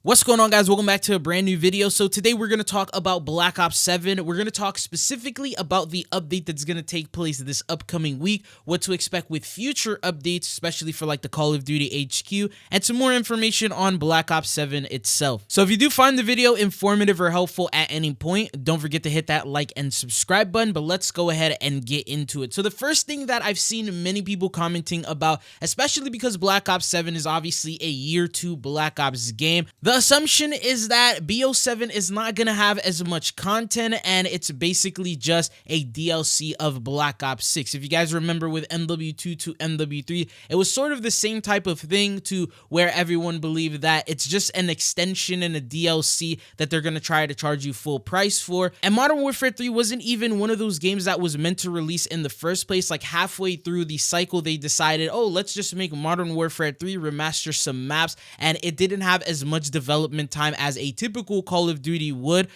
What's going on, guys? Welcome back to a brand new video. So today we're going to talk about Black Ops 7. We're going to talk specifically about the update that's going to take place this upcoming week, what to expect with future updates, especially for like the Call of Duty HQ, and some more information on Black Ops 7 itself. So if you do find the video informative or helpful at any point, don't forget to hit that like and subscribe button, but let's go ahead and get into it. So the first thing that I've seen many people commenting about, especially because Black Ops 7 is obviously a year 2 Black Ops game, the assumption is that BO7 is not going to have as much content and it's basically just a DLC of Black Ops 6. If you guys remember with MW2 to MW3, it was sort of the same type of thing to where everyone believed that it's just an extension and a DLC that they're going to try to charge you full price for. And Modern Warfare 3 wasn't even one of those games that was meant to release in the first place. Like halfway through the cycle, they decided, oh, let's just make Modern Warfare 3, remaster some maps, and it didn't have as much development time as a typical Call of Duty would.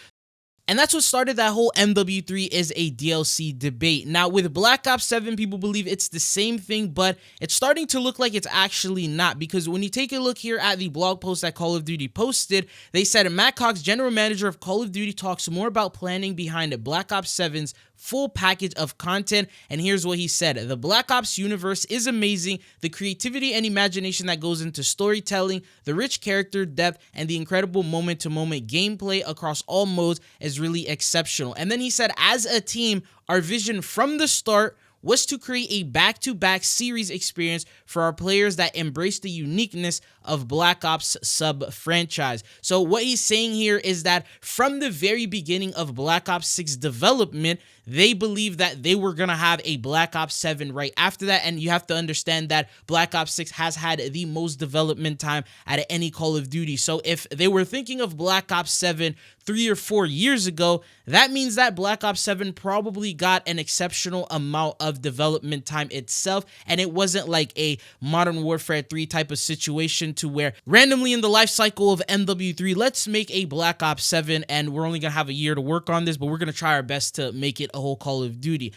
And that's what started that whole MW3 is a DLC debate. Now, with Black Ops 7, people believe it's the same thing, but it's starting to look like it's actually not, because when you take a look here at the blog post that Call of Duty posted, they said Matt Cox, general manager of Call of Duty, talks more about planning behind Black Ops 7's full package of content, and here's what he said. The Black Ops universe is amazing. The creativity and imagination that goes into storytelling, the rich character depth, and the incredible moment-to-moment gameplay across all modes is really exceptional. And then he said, as a team, our vision from the start was to create a back-to-back series experience for our players that embrace the uniqueness of Black Ops sub-franchise. So what he's saying here is that from the very beginning of Black Ops 6 development, they believe that they were going to have a Black Ops 7 right after that, and you have to understand that Black Ops 6 has had the most development time out of any Call of Duty. So if they were thinking of Black Ops 7 3 or 4 years ago, that means that Black Ops 7 probably got an exceptional amount of development time itself, and it wasn't like a Modern Warfare 3 type of situation to where randomly in the life cycle of MW3, let's make a Black Ops 7 and we're only going to have a year to work on this, but we're going to try our best to make it a whole Call of Duty.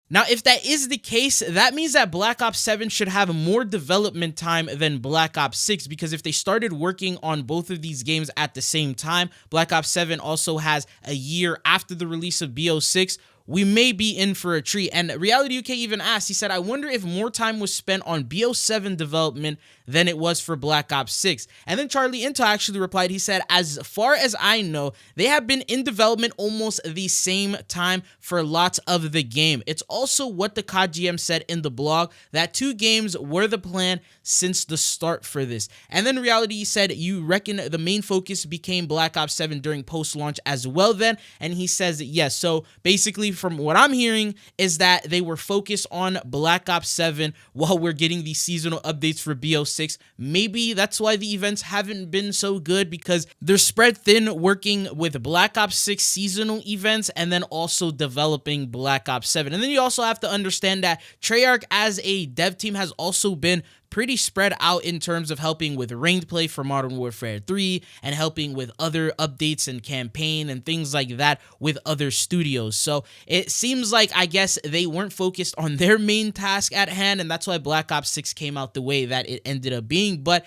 Now, if that is the case, that means that Black Ops 7 should have more development time than Black Ops 6, because if they started working on both of these games at the same time, Black Ops 7 also has a year after the release of BO6, we may be in for a treat. And Reality UK even asked, he said, I wonder if more time was spent on BO7 development than it was for Black Ops 6. And then Charlie Intel actually replied, he said, as far as I know, they have been in development almost the same time for lots of the game. It's also what the COD GM said in the blog, that 2 games were the plan since the start for this. And then Reality said, you reckon the main focus became Black Ops 7 during post-launch as well then? And he says yes. So basically, from what I'm hearing is that they were focused on Black Ops 7 while we're getting these seasonal updates for BO6. Maybe that's why the events haven't been so good, because they're spread thin working with Black Ops 6 seasonal events and then also developing Black Ops 7. And then you also have to understand that Treyarch as a dev team has also been pretty spread out in terms of helping with ranked play for Modern Warfare 3 and helping with other updates and campaign and things like that with other studios. So it seems like, I guess, they weren't focused on their main task at hand, and that's why Black Ops 6 came out the way that it ended up being. But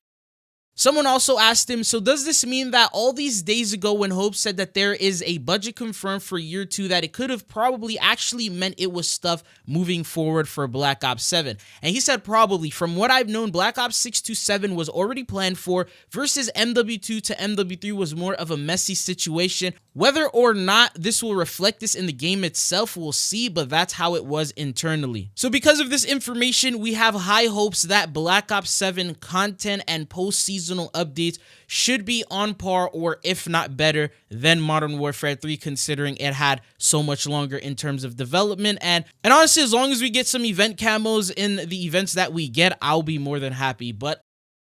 someone also asked him, so does this mean that all these days ago when Hope said that there is a budget confirmed for year 2, that it could have probably actually meant it was stuff moving forward for Black Ops 7? And he said probably. From what I've known, Black Ops 6 to 7 was already planned for, versus MW2 to MW3 was more of a messy situation. Whether or not this will reflect this in the game itself, we'll see, but that's how it was internally. So because of this information, we have high hopes that Black Ops 7 content and post-seasonal updates should be on par, or if not better, than Modern Warfare 3, considering it had so much longer in terms of development. And honestly, as long as we get some event camos in the events that we get, I'll be more than happy. But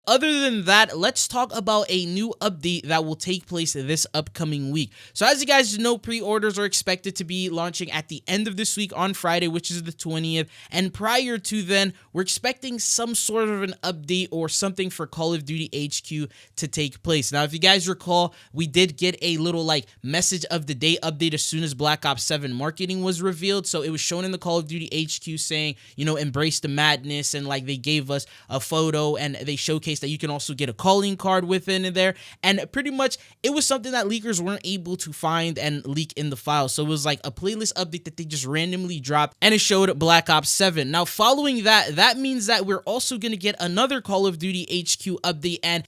other than that, let's talk about a new update that will take place this upcoming week. So as you guys know, pre-orders are expected to be launching at the end of this week on Friday, which is the 20th. And prior to then, we're expecting some sort of an update or something for Call of Duty HQ to take place. Now, if you guys recall, we did get a little like message of the day update as soon as Black Ops 7 marketing was revealed. So it was shown in the Call of Duty HQ saying, you know, embrace the madness, and like they gave us a photo and they showcased showcased that you can also get a calling card within there, and pretty much it was something that leakers weren't able to find and leak in the file. So it was like a playlist update that they just randomly dropped, and it showed Black Ops 7. Now following that means that we're also going to get another Call of Duty HQ update, and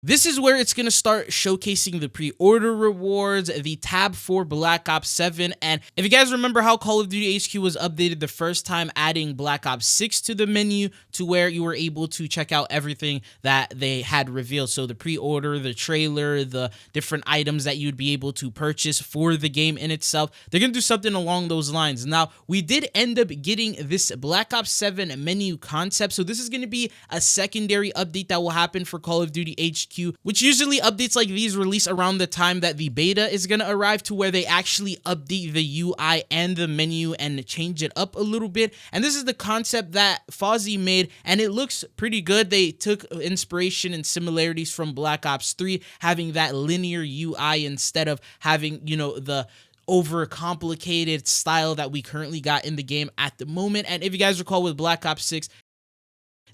this is where it's going to start showcasing the pre-order rewards, the tab for Black Ops 7. And if you guys remember how Call of Duty HQ was updated the first time, adding Black Ops 6 to the menu to where you were able to check out everything that they had revealed. So the pre-order, the trailer, the different items that you'd be able to purchase for the game in itself. They're going to do something along those lines. Now, we did end up getting this Black Ops 7 menu concept. So this is going to be a secondary update that will happen for Call of Duty HQ, which usually updates like these release around the time that the beta is going to arrive, to where they actually update the UI and the menu and change it up a little bit. And this is the concept that Fozzy made, and it looks pretty good. They took inspiration and similarities from Black Ops 3, having that linear UI instead of having, you know, the overcomplicated style that we currently got in the game at the moment. And if you guys recall, with Black Ops 6,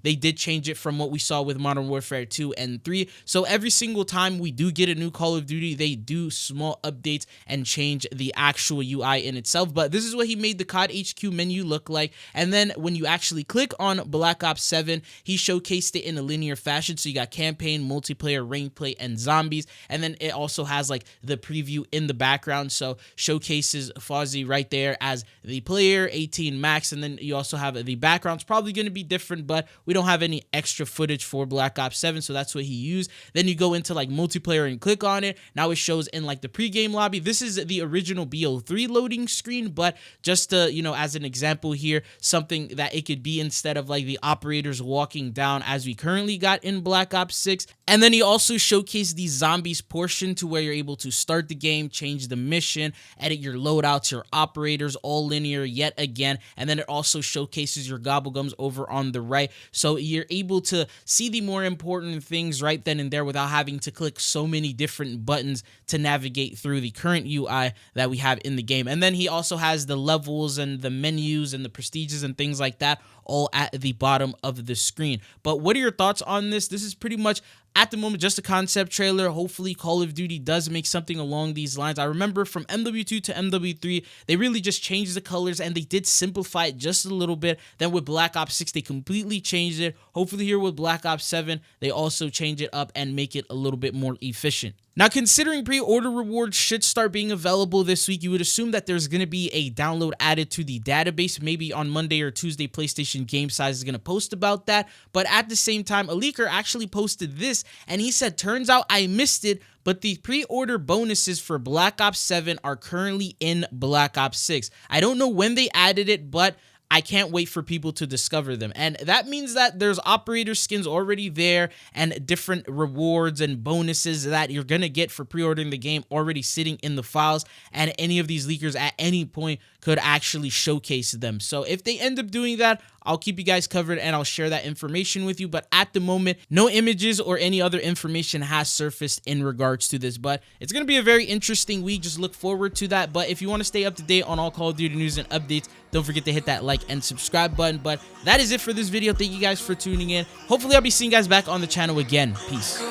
they did change it from what we saw with Modern Warfare 2 and 3. So every single time we do get a new Call of Duty, they do small updates and change the actual UI in itself. But this is what he made the COD HQ menu look like. And then when you actually click on Black Ops 7, he showcased it in a linear fashion. So you got campaign, multiplayer, rank play, and zombies. And then it also has like the preview in the background. So showcases Fozzy right there as the player, 18 max. And then you also have the background's probably going to be different, but we don't have any extra footage for Black Ops 7, so that's what he used. Then you go into like multiplayer and click on it. Now it shows in like the pregame lobby. This is the original BO3 loading screen, but just to, you know, as an example here, something that it could be instead of like the operators walking down as we currently got in Black Ops 6. And then he also showcased the zombies portion, to where you're able to start the game, change the mission, edit your loadouts, your operators, all linear yet again. And then it also showcases your gobblegums over on the right. So you're able to see the more important things right then and there without having to click so many different buttons to navigate through the current UI that we have in the game. And then he also has the levels and the menus and the prestiges and things like that all at the bottom of the screen. But what are your thoughts on this? This is pretty much, at the moment, just a concept trailer. Hopefully Call of Duty does make something along these lines. I remember from MW2 to MW3, they really just changed the colors and they did simplify it just a little bit. Then with Black Ops 6, they completely changed it. Hopefully here with Black Ops 7, they also change it up and make it a little bit more efficient. Now, considering pre-order rewards should start being available this week, you would assume that there's going to be a download added to the database. Maybe on Monday or Tuesday, PlayStation Game Size is going to post about that. But at the same time, a leaker actually posted this, and he said, turns out I missed it, but the pre-order bonuses for Black Ops 7 are currently in Black Ops 6. I don't know when they added it, but I can't wait for people to discover them. And that means that there's operator skins already there and different rewards and bonuses that you're going to get for pre-ordering the game already sitting in the files. And any of these leakers at any point could actually showcase them. So if they end up doing that, I'll keep you guys covered and I'll share that information with you. But at the moment, no images or any other information has surfaced in regards to this. But it's going to be a very interesting week. Just look forward to that. But if you want to stay up to date on all Call of Duty news and updates, don't forget to hit that like and subscribe button. But that is it for this video. Thank you guys for tuning in. Hopefully, I'll be seeing you guys back on the channel again. Peace.